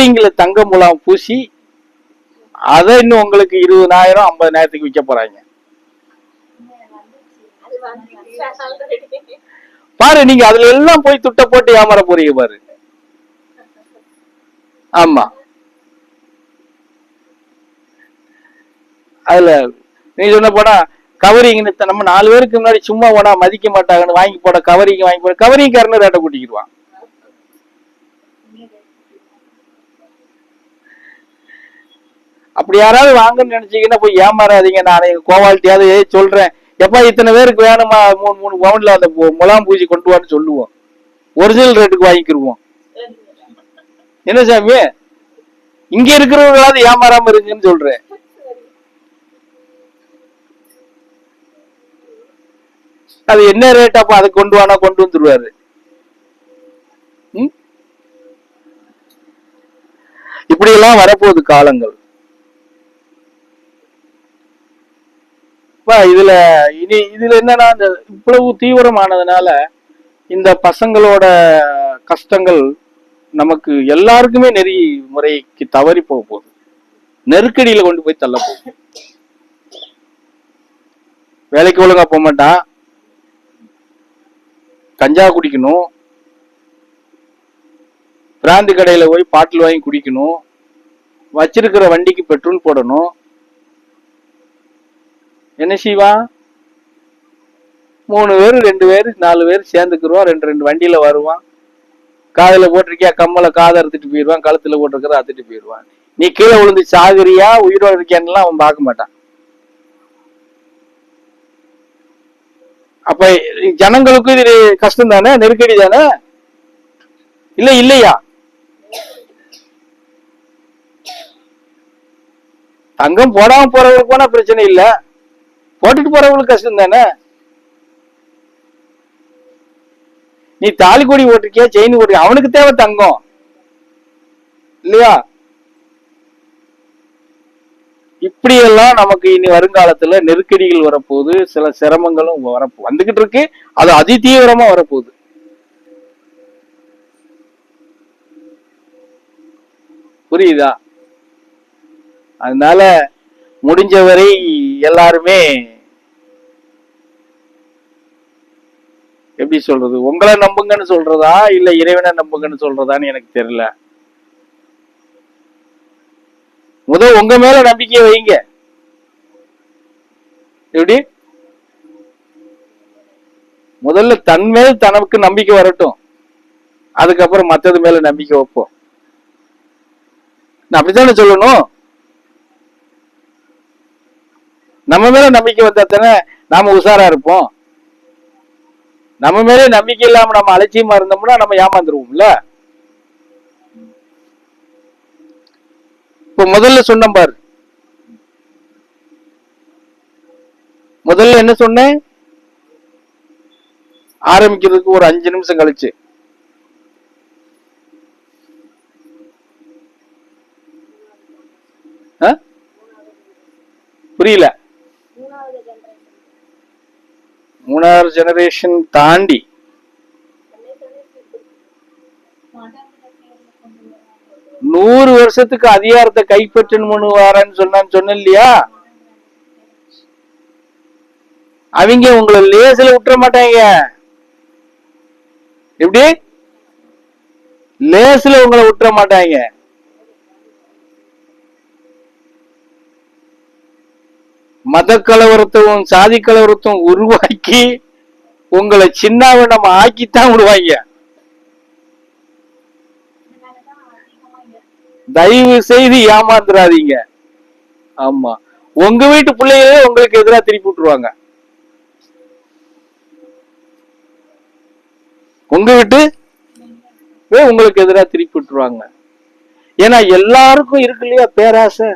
கவரிங்ல தங்க முலாம் பூசி அதை இன்னும் உங்களுக்கு 20,000 50,000 விற்க போறாங்க. பாரு, நீங்க அதுல எல்லாம் போய் துட்ட போட்டு ஏமாற போறீங்க பாரு. ஆமா, அதுல நீ சொன்ன போனா கவரிங் நம்ம 4 பேருக்கு முன்னாடி சும்மா போனா மதிக்க மாட்டாங்கன்னு வாங்கி போட கவரிங் வாங்கி போட கவரிங் காரன்னு ரேட்டை கூட்டிக்கிடுவான். அப்படி யாராவது வாங்கன்னு நினைச்சீங்கன்னா போய் ஏமாறாதீங்க. நான் குவாலிட்டியாவது சொல்றேன், எப்ப இத்தனை பேருக்கு வேணுமா 3 பவுன்ல அந்த முலாம் பூசி கொண்டு வான்னு சொல்லுவோம். ஒரிஜினல் ரேட்டுக்கு வாங்கிக்கிருவோம். என்ன சாமி, இங்க இருக்கிறவங்களாவது ஏமாறாம இருக்குன்னு சொல்றேன். அது என்ன ரேட், அப்ப அதை கொண்டு வானா கொண்டு வந்துருவாரு. இப்படி எல்லாம் வரப்போகுது காலங்கள். இதுல என்னன்னா, இந்த இவ்வளவு தீவிரமானதுனால இந்த பசங்களோட கஷ்டங்கள் நமக்கு எல்லாருக்குமே நெறி முறைக்கு தவறி போக போகுது. நெருக்கடியில கொண்டு போய் தள்ள போகுது. வேலைக்கு ஒழுங்கா போக மாட்டான், கஞ்சா குடிக்கணும், பிராந்தி கடையில போய் பாட்டில் வாங்கி குடிக்கணும், வச்சிருக்கிற வண்டிக்கு பெட்ரோல் போடணும். என்ன செய்வான்? 3 பேர் 2 பேர் 4 பேர் சேர்ந்துக்குருவான். 2 வண்டியில வருவான். காதுல போட்டிருக்கியா கம்மலை காதை அறுத்துட்டு போயிடுவான், கழுத்துல போட்டிருக்கிறத அறுத்துட்டு போயிடுவான். நீ கீழே விழுந்து சாகுறியா உயிரோடு இருக்கியான்லாம் அவன் பார்க்க மாட்டான். அப்ப ஜனங்களுக்கு இது கஷ்டம் தானே, நெருக்கடி தானே? இல்லையா? தங்கம் போடாம போறவங்களுக்கு போனா பிரச்சனை இல்ல, போட்டுட்டு போறவங்களுக்கு கஷ்டம் தானே. நீ தாலி கொடி போட்டிருக்கியா, செயின் போட்டிருக்கியா, அவனுக்கு தேவை தங்கம் இல்லையா? இப்படியெல்லாம் நமக்கு இனி வருங்காலத்துல நெருக்கடிகள் வரப்போகுது, சில சிரமங்களும் வந்துகிட்டு இருக்கு. அது அதி தீவிரமா வரப்போகுது. புரியுதா? அதனால முடிஞ்சவரை எல்லாருமே எப்படி சொல்றது, உங்களை நம்புங்கன்னு சொல்றதா இல்ல இறைவனை நம்புங்கன்னு சொல்றதான்னு எனக்கு தெரியல. உங்க மேல நம்பிக்கையை வைங்க. எப்படி? முதல்ல தன் மேல் தனக்கு நம்பிக்கை வரட்டும், அதுக்கப்புறம் மத்தது மேல நம்பிக்கை வைப்போம். நான் அப்படித்தானே சொல்லணும். நம்ம மேல நம்பிக்கை வந்தா தானே நாம உஷாரா இருப்போம். நம்ம மேலே நம்பிக்கை இல்லாம நம்ம அலட்சியமா இருந்தோம்னா நம்ம ஏமாந்துருவோம்ல. இப்ப முதல்ல சொன்ன பாரு, முதல்ல என்ன சொன்னேன்? ஆரம்பிக்கிறதுக்கு ஒரு 5 நிமிஷம் கழிச்சு புரியல. 3வது ஜெனரேஷன் தாண்டி 100 வருஷத்துக்கு அதிகாரத்தை கைப்பற்றணும்னு வாரன்னு சொன்ன இல்லையா? அவங்க உங்களை லேசில விட்டுற மாட்டாங்க. எப்படி? லேசில உங்களை விட்டுற மாட்டாங்க. மத கலவரத்தையும் சாதி கலவரத்தையும் உருவாக்கி உங்களை சின்னாவனம் ஆக்கித்தான் விடுவாங்க. தயவு செய்து ஏமாந்துடாதீங்க. ஆமா, உங்க வீட்டு பிள்ளைகளே உங்களுக்கு எதிராக திருப்பி விட்டுருவாங்க. உங்க வீட்டு உங்களுக்கு எதிராக திருப்பி விட்டுருவாங்க. ஏன்னா எல்லாருக்கும் இருக்கு இல்லையா பேராசை,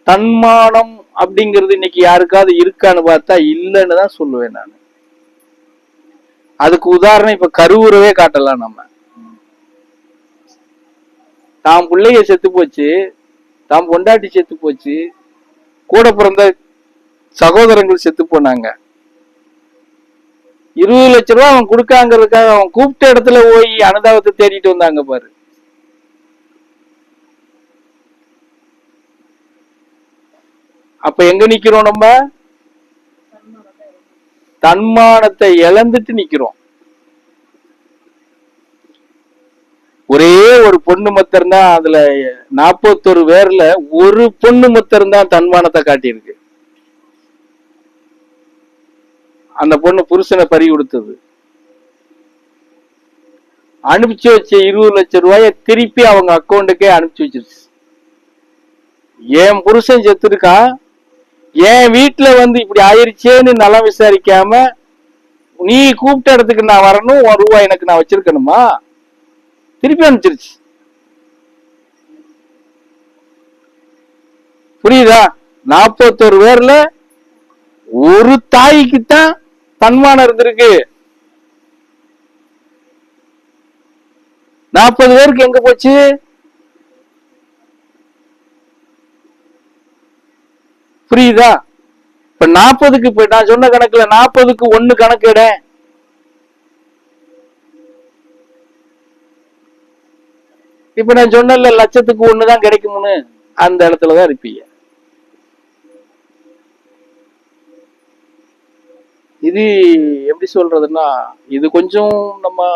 தன்மானம் அப்படிங்கிறது. இன்னைக்கு யாருக்காவது இருக்கான்னு பார்த்தா இல்லைன்னு தான் சொல்லுவேன் நான். அதுக்கு உதாரணம் இப்ப கருவுறவே காட்டலாம். நம்ம தாம் பிள்ளைங்க செத்து போச்சு, தாம் பொண்டாட்டி செத்து போச்சு, கூட பிறந்த சகோதரங்கள் செத்து போனாங்க. 20 லட்சம் ரூபாய் அவன் கொடுக்காங்கிறதுக்காக அவன் கூப்பிட்ட இடத்துல போய் அனுதாபத்தை தேடிட்டு வந்தாங்க பாரு. அப்ப எங்க நிக்கிறோம்? நம்ம தன்மானத்தை இழந்துட்டு நிக்கிறோம். ஒரே ஒரு பொண்ணு மத்தம் தான், அதுல 41 பேர்ல ஒரு பொண்ணு மத்தம் தான் தன்மானத்தை காட்டியிருக்கு. அந்த பொண்ணு புருஷனை பறி கொடுத்தது. அனுப்பிச்சு வச்ச 20 லட்சம் ரூபாய திருப்பி அவங்க அக்கௌண்ட்டுக்கே அனுப்பிச்சு வச்சிருச்சு. என் புருஷன் செத்துருக்கான், என் வீட்டுல வந்து இப்படி ஆயிருச்சேன்னு நலம் விசாரிக்காம நீ கூப்பிட்ட இடத்துக்கு நான் வரணும், 1 ரூபாய் எனக்கு நான் வச்சிருக்கணுமா? திருப்பி அனுப்பிச்சிருச்சு. புரியுதா? 41 பேர்ல ஒரு தாய்க்குத்தான் தன்மானம் இருந்திருக்கு. 40 பேருக்கு எங்க போச்சு? புரியுதா? இப்ப 40க்கு இப்ப நான் சொன்ன கணக்குல 40க்கு 1 கணக்கு எட. இப்ப நான் சொன்ன லட்சத்துக்கு 1 தான் கிடைக்கும்னு, அந்த இடத்துலதான் இருப்பீங்க. இது எப்படி சொல்றதுன்னா, இது கொஞ்சம் நம்ம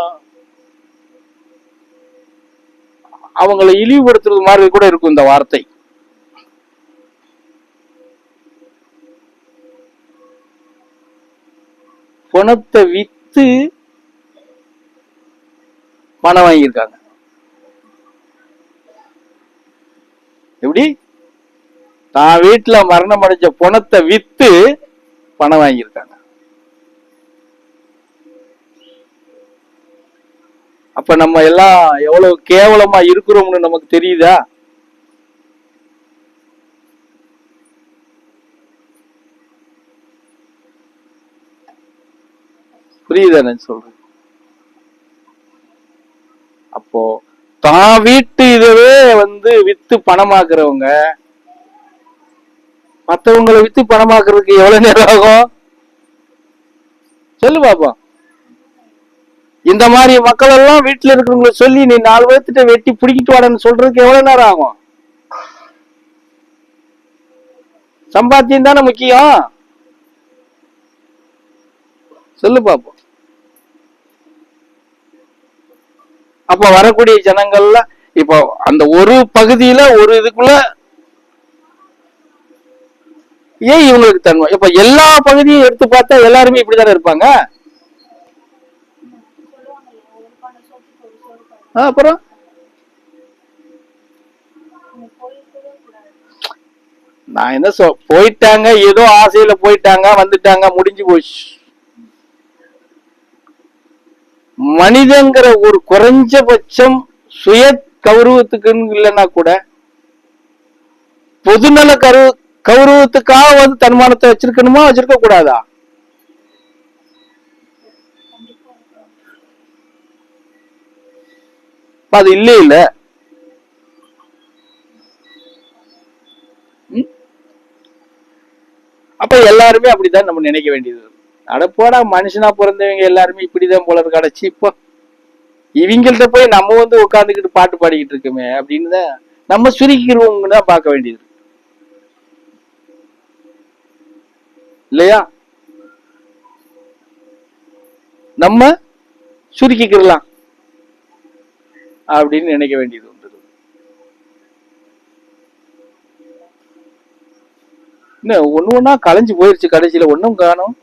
அவங்களை இழிவுபடுத்துறது மாதிரி கூட இருக்கும் இந்த வார்த்தை. பணத்தை வித்து பணம் வாங்கியிருக்காங்க. எப்படி? தான் வீட்டுல மரணம் அடைஞ்ச பணத்தை வித்து பணம் வாங்கியிருக்காங்க. அப்ப நம்ம எல்லாம் எவ்வளவு கேவலமா இருக்கிறோம்னு நமக்கு தெரியுதா? புரியுதா நான் சொல்றேன்? அப்போ தான் வீட்டு இதவே வந்து வித்து பணமாக்குறவங்க மற்றவங்களை வித்து பணமாக்குறதுக்கு எவ்வளவு நேரம் ஆகும் சொல்லு பாப்போம். இந்த மாதிரி மக்கள் எல்லாம் வீட்டுல இருக்கிறவங்களை சொல்லி நீ 4 பேர்த்திட்ட வெட்டி பிடிக்கிட்டு வாடன்னு சொல்றதுக்கு எவ்வளவு நேரம் ஆகும்? சம்பாத்தியம் தானே முக்கியம். சொல்லு பாப்போம். அப்ப வரக்கூடிய ஜனங்கள்ல இப்போ அந்த ஒரு பகுதியில ஒரு இதுக்குள்ள ஏன் இவங்களுக்கு தன்மை? இப்ப எல்லா பகுதியும் எடுத்து பார்த்தா எல்லாருமே இப்படித்தானே இருப்பாங்க. அப்புறம் நான் என்ன போயிட்டாங்க, ஏதோ ஆசையில போயிட்டாங்க, வந்துட்டாங்க, முடிஞ்சு போச்சு. மனிதங்கிற ஒரு குறைஞ்சபட்சம் சுய கௌரவத்துக்குன்னு இல்லைன்னா கூட பொதுநல கௌரவத்துக்காக வந்து தன்மானத்தை வச்சிருக்கணுமா, வச்சிருக்க கூடாதா? அது இல்ல இல்ல. அப்ப எல்லாருமே அப்படித்தான் நம்ம நினைக்க வேண்டியது. அடப்போடா, மனுஷனா பிறந்தவங்க எல்லாருமே இப்படிதான் போல இருக்கு. அடைச்சி இப்போ இவங்கள்ட்ட போய் நம்ம வந்து உட்காந்துக்கிட்டு பாட்டு பாடிக்கிட்டு இருக்கோமே அப்படின்னு தான் நம்ம சுருக்கிடுவோம்னு தான் பார்க்க வேண்டியது இல்லையா? நம்ம சுருக்கிக்கலாம் அப்படின்னு நினைக்க வேண்டியது வந்துடுது. இன்னும் ஒண்ணு ஒண்ணா கலைஞ்சு போயிருச்சு, கடைசியில ஒன்னும் காணும்.